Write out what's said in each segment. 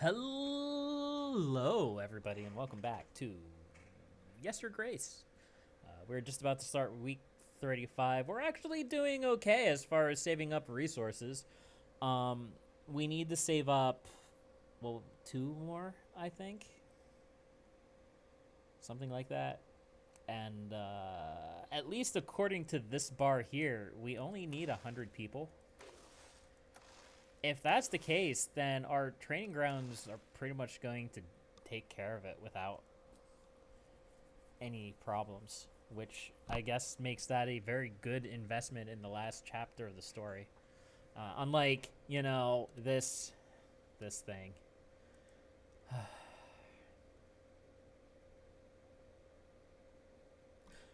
Hello, everybody, and welcome back to Yes Your Grace. We're just about to start week 35. We're actually doing okay as far as saving up resources. We need to save up, well, 2 more, I think. Something like that. And at least according to this bar here, we only need 100 people. If that's the case, then our training grounds are pretty much going to take care of it without any problems, which I guess makes that a very good investment in the last chapter of the story. Unlike, this thing.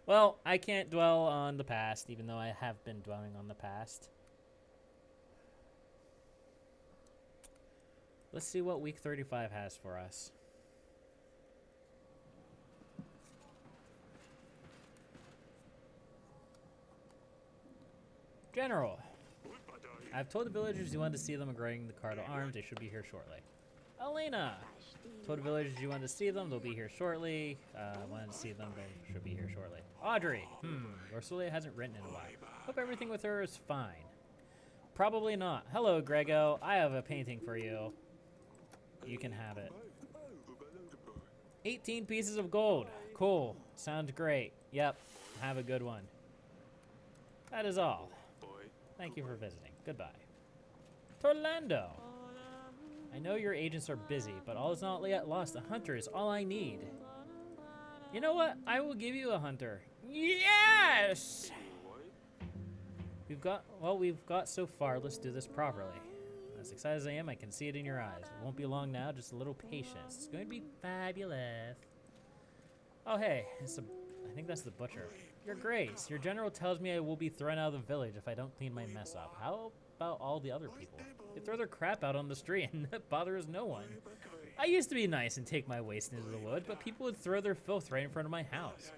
Well, I can't dwell on the past, even though I have been dwelling on the past. Let's see what week 35 has for us. General, I've told the villagers you want to see them agreeing the card of arms. They should be here shortly. Elena, told the villagers you want to see them. They'll be here shortly. Wanted to see them. They should be here shortly. Audrey, Ursula hasn't written in a while. Hope everything with her is fine. Probably not. Hello, Grego. I have a painting for you. You can have it. 18 pieces of gold. Cool. Sounds great. Yep. Have a good one. That is all. Thank you for visiting. Goodbye. Torlando. I know your agents are busy, but all is not yet lost. A hunter is all I need. You know what? I will give you a hunter. Yes! We've got so far. Let's do this properly. As excited as I am, I can see it in your eyes. It won't be long now, just a little patience. It's going to be fabulous. Oh, hey, I think that's the butcher. Your Grace, your general tells me I will be thrown out of the village if I don't clean my mess up. How about all the other people? They throw their crap out on the street and that bothers no one. I used to be nice and take my waste into the woods, but people would throw their filth right in front of my house.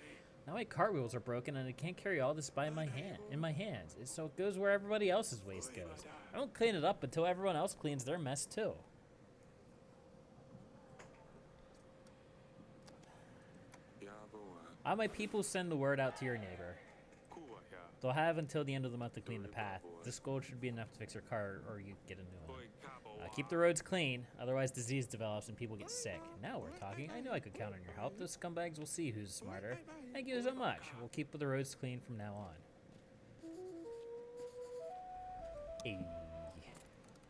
Now my cartwheels are broken and I can't carry all this in my hands. So it goes where everybody else's waste goes. I don't clean it up until everyone else cleans their mess too. My people send the word out to your neighbor. They'll have until the end of the month to clean the path. This gold should be enough to fix your car or you get a new one. Keep the roads clean, otherwise disease develops and people get sick. Now we're talking. I know I could count on your help. Those scumbags will see who's smarter. Thank you so much. We'll keep the roads clean from now on.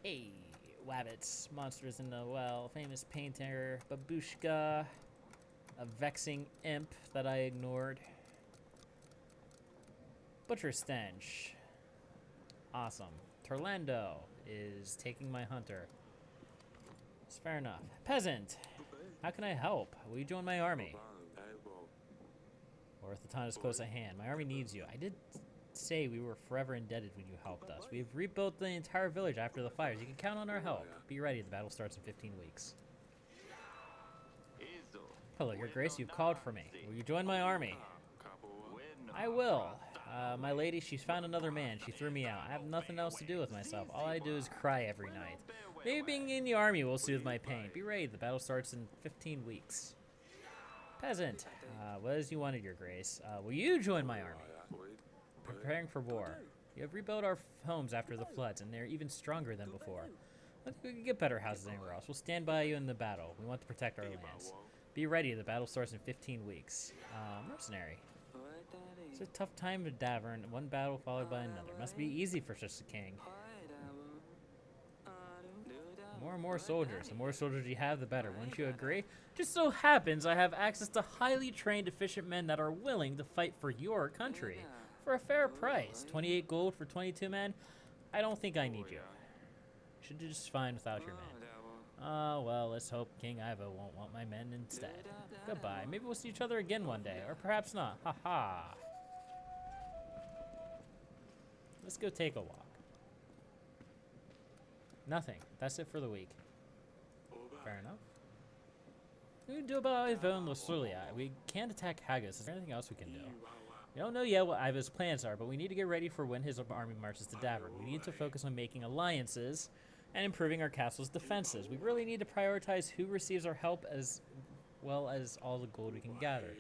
Hey, wabbits, monsters in the well, famous painter, babushka, a vexing imp that I ignored. Butcher stench. Awesome. Torlando is taking my hunter. It's fair enough. Peasant, how can I help? Will you join my army? Orthoton is close at hand. My army needs you. I did say we were forever indebted when you helped us. We've rebuilt the entire village after the fires. You can count on our help. Be ready. The battle starts in 15 weeks. Hello, Your Grace. You've called for me. Will you join my army? I will. My lady, she's found another man. She threw me out. I have nothing else to do with myself. All I do is cry every night. Maybe being in the army will soothe my pain. Be ready. The battle starts in 15 weeks. Peasant, what is you wanted, Your Grace? Will you join my army? Preparing for war. You have rebuilt our homes after the floods, and they're even stronger than before. I think we can get better houses anywhere else. We'll stand by you in the battle. We want to protect our lands. Be ready. The battle starts in 15 weeks. Mercenary. It's a tough time in Davern. One battle followed by another. Must be easy for such a king. More and more soldiers. The more soldiers you have, the better. Wouldn't you agree? Just so happens I have access to highly trained, efficient men that are willing to fight for your country. For a fair price. 28 gold for 22 men? I don't think I need you. Should do just fine without your men. Well, let's hope King Ivo won't want my men instead. Goodbye. Maybe we'll see each other again one day. Or perhaps not. Ha. Let's go take a walk. Nothing. That's it for the week. Fair enough. What can we do about Ivo and Lusulia? We can't attack Haggis. Is there anything else we can do? We don't know yet what Ivo's plans are, but we need to get ready for when his army marches to Davern. We need to focus on making alliances and improving our castle's defenses. We really need to prioritize who receives our help as well as all the gold we can gather.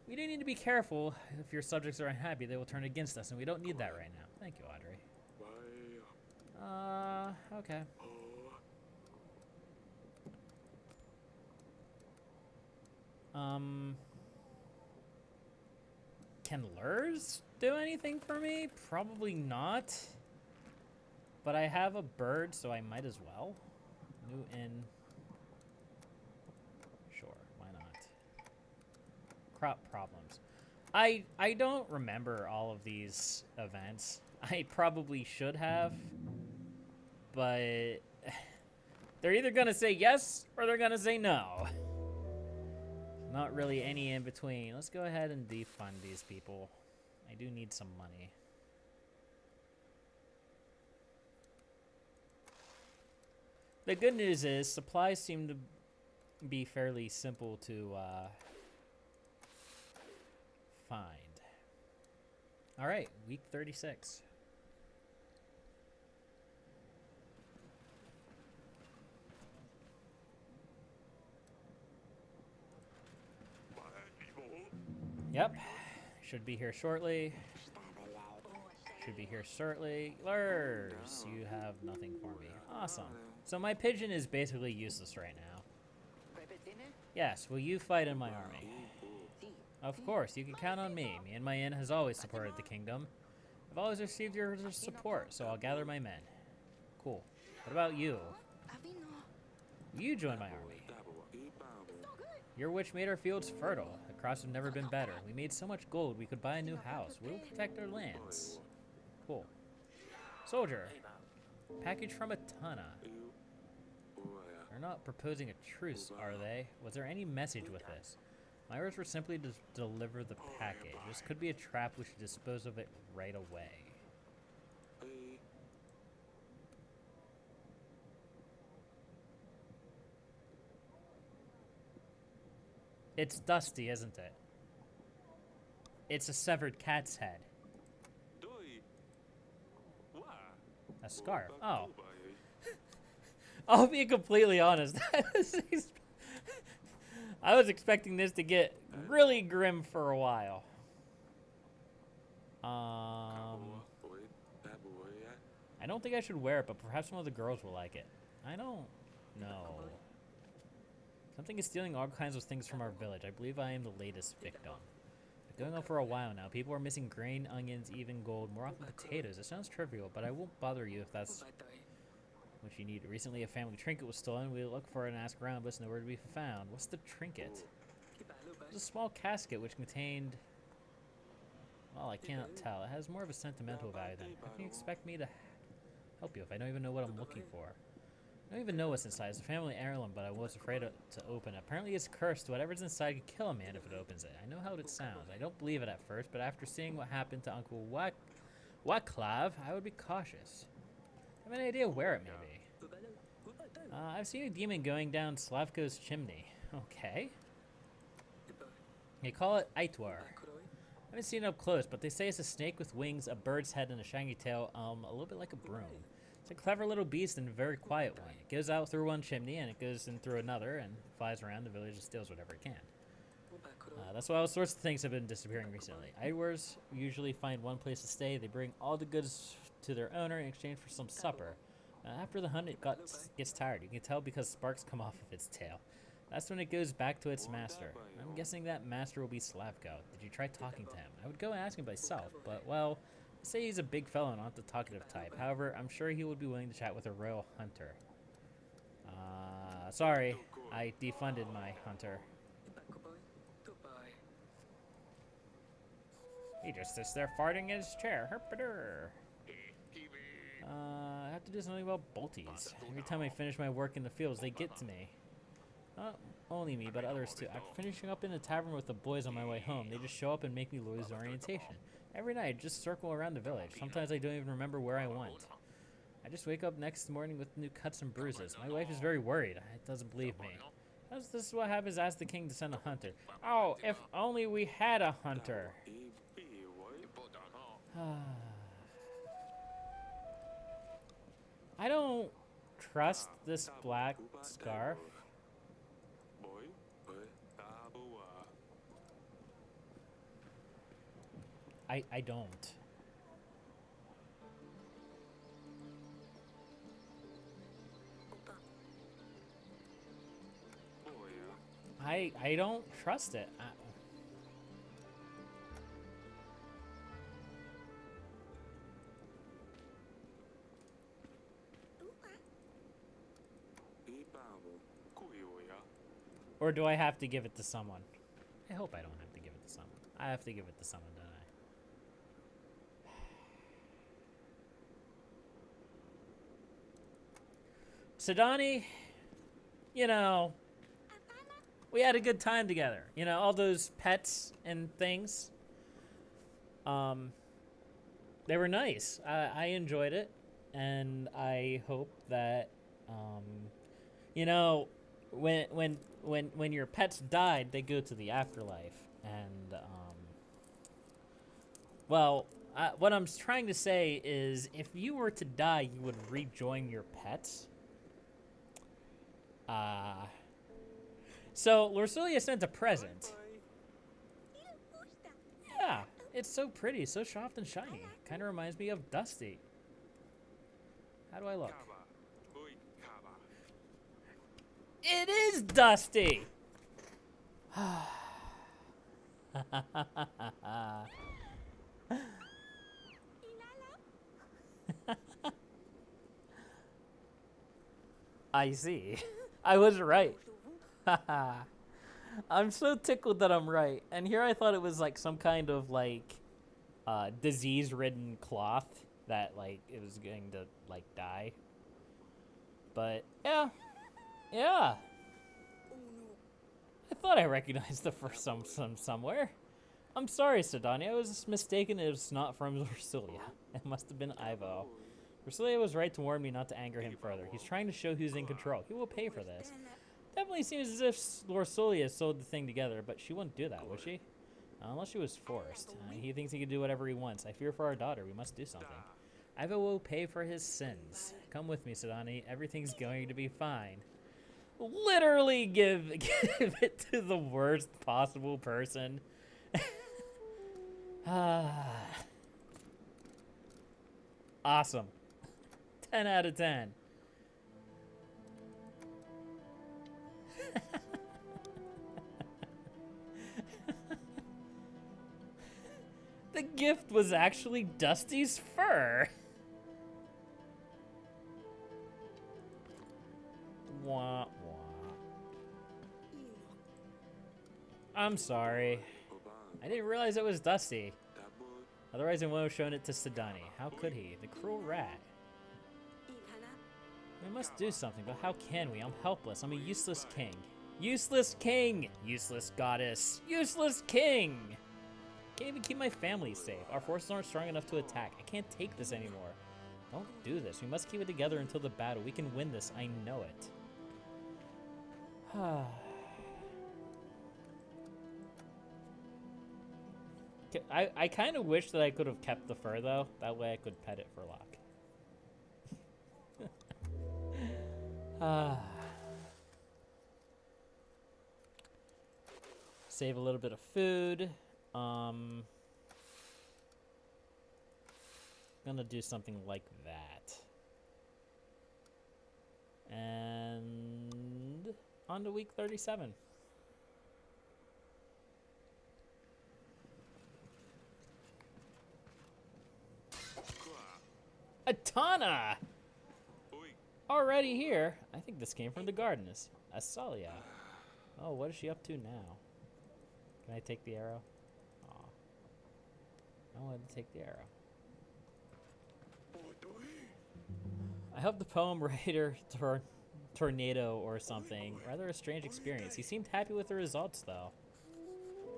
We do need to be careful. If your subjects are unhappy, they will turn against us, and we don't need that right now. Thank you, Audrey. Okay. Can lures do anything for me? Probably not. But I have a bird, so I might as well. New inn. Sure, why not? Crop problems. I don't remember all of these events. I probably should have. But they're either gonna say yes or they're gonna say no. Not really any in between. Let's go ahead and defund these people. I do need some money. The good news is supplies seem to be fairly simple to find. All right, week 36. Yep, should be here shortly. Should be here shortly. Lurs, you have nothing for me. Awesome. So my pigeon is basically useless right now. Yes, will you fight in my army? Of course, you can count on me. Me and my inn has always supported the kingdom. I've always received your support, so I'll gather my men. Cool. What about you? You join my army. Your witch made our fields fertile. The crops have never been better. We made so much gold we could buy a new house. We'll protect our lands. Cool. Soldier. Package from Atana. They're not proposing a truce, are they? Was there any message with this? My orders were simply to deliver the package. This could be a trap. We should dispose of it right away. It's dusty, isn't it? It's a severed cat's head. A scarf. Oh. I'll be completely honest. I was expecting this to get really grim for a while. I don't think I should wear it, but perhaps some of the girls will like it. I don't know. Something is stealing all kinds of things from our village. I believe I am the latest victim. Been going on for a while now. People are missing grain, onions, even gold, more often potatoes. It sounds trivial, but I won't bother you if that's what you need. Recently, a family trinket was stolen. We look for it and ask around, but it's nowhere to be found. What's the trinket? It's a small casket which contained... Well, I cannot tell. It has more of a sentimental value than... How can you expect me to help you if I don't even know what I'm looking for? I don't even know what's inside. It's a family heirloom, but I was afraid to open it. Apparently it's cursed. Whatever's inside could kill a man if it opens it. I know how it sounds. I don't believe it at first, but after seeing what happened to Uncle Waclav, I would be cautious. I have an idea where it may be. I've seen a demon going down Slavko's chimney. Okay. They call it Eitwar. I haven't seen it up close, but they say it's a snake with wings, a bird's head, and a shaggy tail, a little bit like a broom. It's a clever little beast and a very quiet one. It goes out through one chimney, and it goes in through another, and flies around the village and steals whatever it can. That's why all sorts of things have been disappearing recently. Idwars usually find one place to stay. They bring all the goods to their owner in exchange for some supper. After the hunt, it gets tired. You can tell because sparks come off of its tail. That's when it goes back to its master. I'm guessing that master will be Slavko. Did you try talking to him? I would go ask him myself, but, well, they say he's a big fellow, not the talkative type. However, I'm sure he would be willing to chat with a royal hunter. Sorry, I defunded my hunter. He just sits there farting in his chair. Herpader. I have to do something about bolties. Every time I finish my work in the fields, they get to me. Not only me, but others too. After finishing up in the tavern with the boys on my way home, they just show up and make me lose orientation. Every night, I just circle around the village. Sometimes I don't even remember where I went. I just wake up next morning with new cuts and bruises. My wife is very worried. It doesn't believe me. This is what happens. Ask the king to send a hunter. Oh, if only we had a hunter. I don't trust this black scarf? I don't. I don't trust it. Or do I have to give it to someone? I hope I don't have to give it to someone. I have to give it to someone, don't I? Sidani, you know, we had a good time together. You know, all those pets and things. They were nice. I enjoyed it, and I hope that, you know, when your pets died, they go to the afterlife, and well, what I'm trying to say is, if you were to die, you would rejoin your pets. So Lorsilia sent a present. Yeah, it's so pretty, so soft and shiny. Kind of reminds me of Dusty. How do I look? It is Dusty! I see. I was right. I'm so tickled that I'm right. And here I thought it was like some kind of like disease-ridden cloth that like it was going to like die. But yeah. Yeah. I thought I recognized the first somewhere. I'm sorry, Sidani. I was mistaken. It was not from Lorsilia. It must have been Ivo. Lorsilia was right to warn me not to anger him further. He's trying to show who's in control. He will pay for this. Definitely seems as if Lorsilia sewed the thing together, but she wouldn't do that, would she? Unless she was forced. He thinks he can do whatever he wants. I fear for our daughter. We must do something. Ivo will pay for his sins. Come with me, Sidani. Everything's going to be fine. Literally give it to the worst possible person. Awesome. 10 out of 10. The gift was actually Dusty's fur. Wah, wah. I'm sorry. I didn't realize it was Dusty. Otherwise, I would have shown it to Sidani. How could he? The cruel rat. We must do something, but how can we? I'm helpless. I'm a useless king. Useless king! Useless goddess. Useless king! Can't even keep my family safe. Our forces aren't strong enough to attack. I can't take this anymore. Don't do this. We must keep it together until the battle. We can win this. I know it. I kind of wish that I could have kept the fur, though. That way I could pet it for luck. Save a little bit of food. Gonna do something like that. And on to week 37. Atana! Already here. I think this came from the gardens. Asalia. Oh, what is she up to now? Can I take the arrow? Aw. I wanted to take the arrow. I hope the poem writer tornado or something. Rather a strange experience. He seemed happy with the results, though.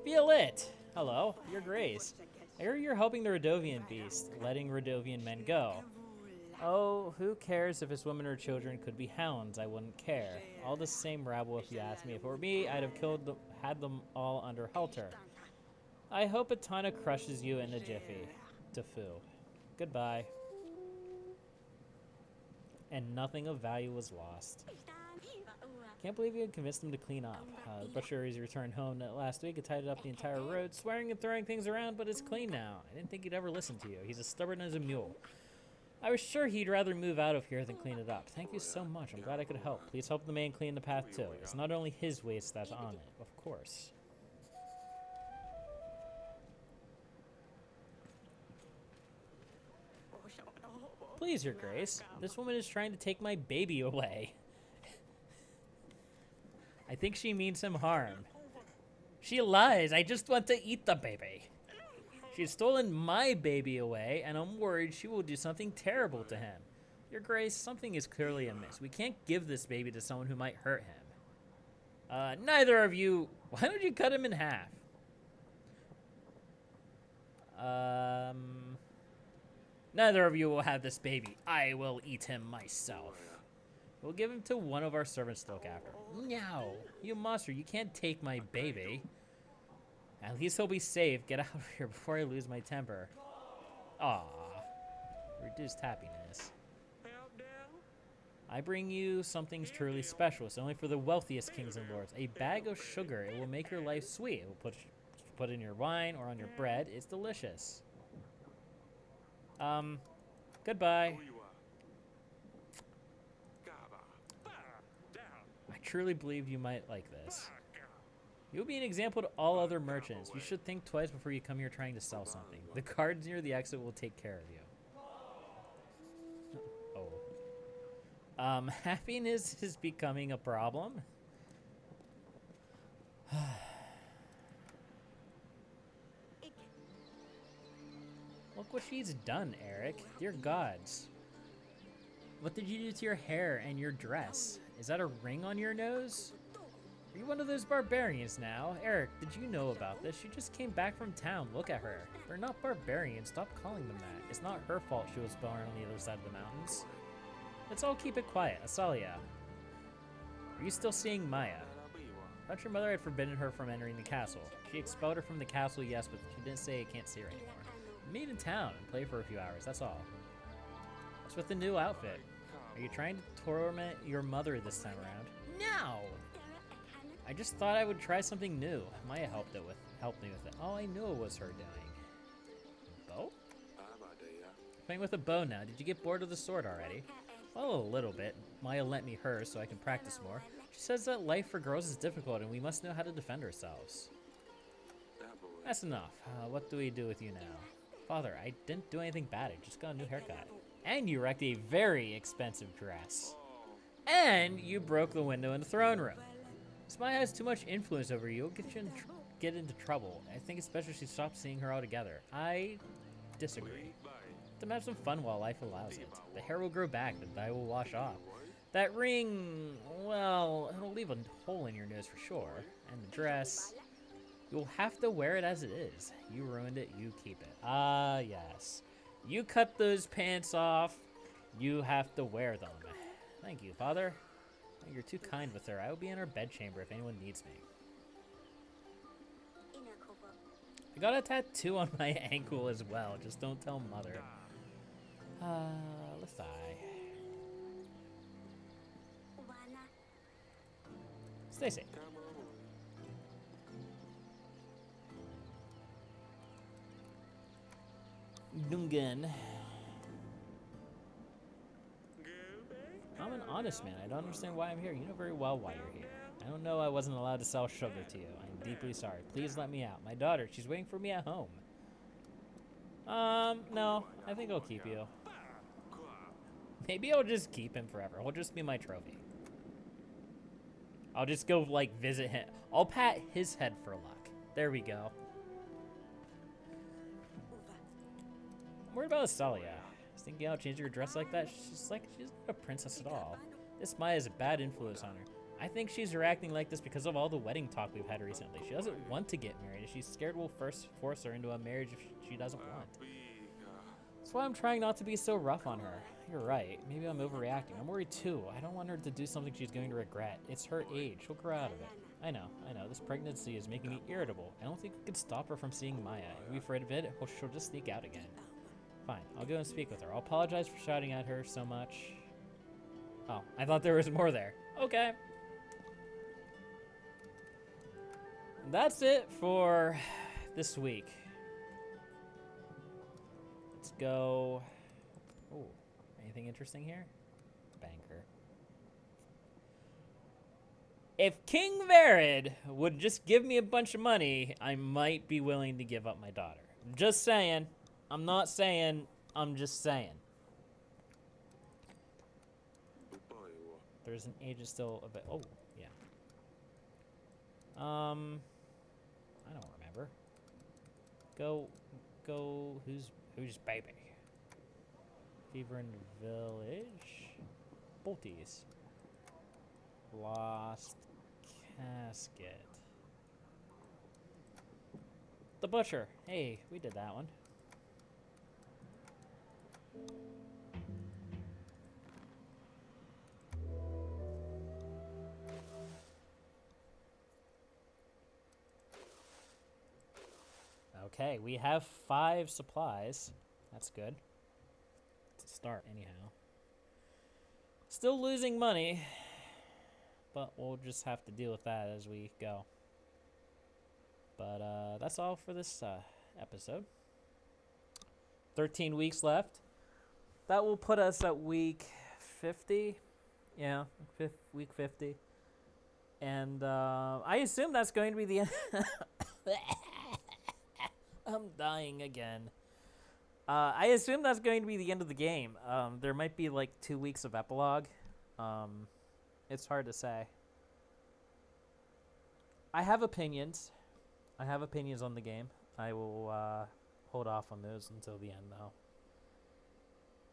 Violet! Hello, Your Grace. I hear you're helping the Radovian beast, letting Radovian men go. Oh, who cares if his women or children could be hounds? I wouldn't care. All the same rabble, if you ask me. If it were me, I'd have killed them, had them all under halter. I hope Atana crushes you in a jiffy. Tofu. Goodbye. and nothing of value was lost. Can't believe you had convinced him to clean up. The butcher has returned home last week and tidied up the entire road, swearing and throwing things around, but it's clean now. I didn't think he'd ever listen to you. He's as stubborn as a mule. I was sure he'd rather move out of here than clean it up. Thank you so much. I'm glad I could help. Please help the man clean the path too. It's not only his waste that's on it, of course. Please, Your Grace. This woman is trying to take my baby away. I think she means him harm. She lies. I just want to eat the baby. She's stolen my baby away, and I'm worried she will do something terrible to him. Your Grace, something is clearly amiss. We can't give this baby to someone who might hurt him. Neither of you... Why don't you cut him in half? Neither of you will have this baby. I will eat him myself. We'll give him to one of our servants to look after. No, you monster, you can't take my baby. At least he'll be safe. Get out of here before I lose my temper. Aww. Reduced happiness. I bring you something truly special. It's only for the wealthiest kings and lords. A bag of sugar. It will make your life sweet. It will put in your wine or on your bread. It's delicious. Goodbye. I truly believe you might like this. You'll be an example to all other merchants. You should think twice before you come here trying to sell something. The guards near the exit will take care of you. Oh. Happiness is becoming a problem. Look what she's done, Eric. Dear gods. What did you do to your hair and your dress? Is that a ring on your nose? Are you one of those barbarians now? Eric, did you know about this? She just came back from town. Look at her. They're not barbarians. Stop calling them that. It's not her fault she was born on the other side of the mountains. Let's all keep it quiet. Asalia. Are you still seeing Maya? I thought your mother had forbidden her from entering the castle. She expelled her from the castle, yes, but she didn't say I can't see her anymore. Meet in town and play for a few hours, that's all. What's with the new outfit? Are you trying to torment your mother this time around? No! I just thought I would try something new. Maya helped me with it. All I knew it was her doing. Bow? Playing with a bow now. Did you get bored of the sword already? Well, a little bit. Maya lent me hers so I can practice more. She says that life for girls is difficult and we must know how to defend ourselves. That's enough. What do we do with you now? Father, I didn't do anything bad. I just got a new haircut. And you wrecked a very expensive dress. And you broke the window in the throne room. If Maya has too much influence over you, it'll get into trouble. I think it's better she stops seeing her altogether. I disagree. Let them have some fun while life allows it. The hair will grow back, the dye will wash off. That ring, well, it'll leave a hole in your nose for sure. And the dress, you'll have to wear it as it is. You ruined it, you keep it. Ah, yes. You cut those pants off, you have to wear them. Thank you, Father. You're too kind with her. I will be in her bedchamber if anyone needs me. I got a tattoo on my ankle as well. Just don't tell Mother. Let's die. Stay safe. Dungan. I'm an honest man. I don't understand why I'm here. You know very well why you're here. I don't know I wasn't allowed to sell sugar to you. I'm deeply sorry. Please let me out. My daughter, she's waiting for me at home. No. I think I'll keep you. Maybe I'll just keep him forever. He'll just be my trophy. I'll just go, like, visit him. I'll pat his head for luck. There we go. I'm worried about Asalia. I was thinking I'll change her dress like that. She's not a princess at all. This Maya is a bad influence on her. I think she's reacting like this because of all the wedding talk we've had recently. She doesn't want to get married. She's scared we'll first force her into a marriage if she doesn't want. That's why I'm trying not to be so rough on her. You're right. Maybe I'm overreacting. I'm worried too. I don't want her to do something she's going to regret. It's her age. She'll grow out of it. I know. This pregnancy is making me irritable. I don't think we could stop her from seeing Maya. If we afraid of it, she'll just sneak out again. Fine. I'll go and speak with her. I'll apologize for shouting at her so much. Oh, I thought there was more there. Okay. That's it for this week. Let's go. Oh, anything interesting here? Banker. If King Varid would just give me a bunch of money, I might be willing to give up my daughter. I'm just saying. I'm not saying. I'm just saying. There's an agent still a bit. Oh, yeah. I don't remember. Go. Who's baby? Fever in the village. Bolties. Lost casket. The butcher. Hey, we did that one. Okay, we have 5 supplies. That's good. It's a start, anyhow. Still losing money, but we'll just have to deal with that as we go. But that's all for this episode. 13 weeks left. That will put us at week 50. Yeah, week 50. And I assume that's going to be the end. I'm dying again. I assume that's going to be the end of the game. There might be like 2 weeks of epilogue. It's hard to say. I have opinions. I have opinions on the game. I will hold off on those until the end, though.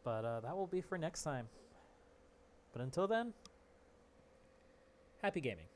But that will be for next time. But until then, happy gaming.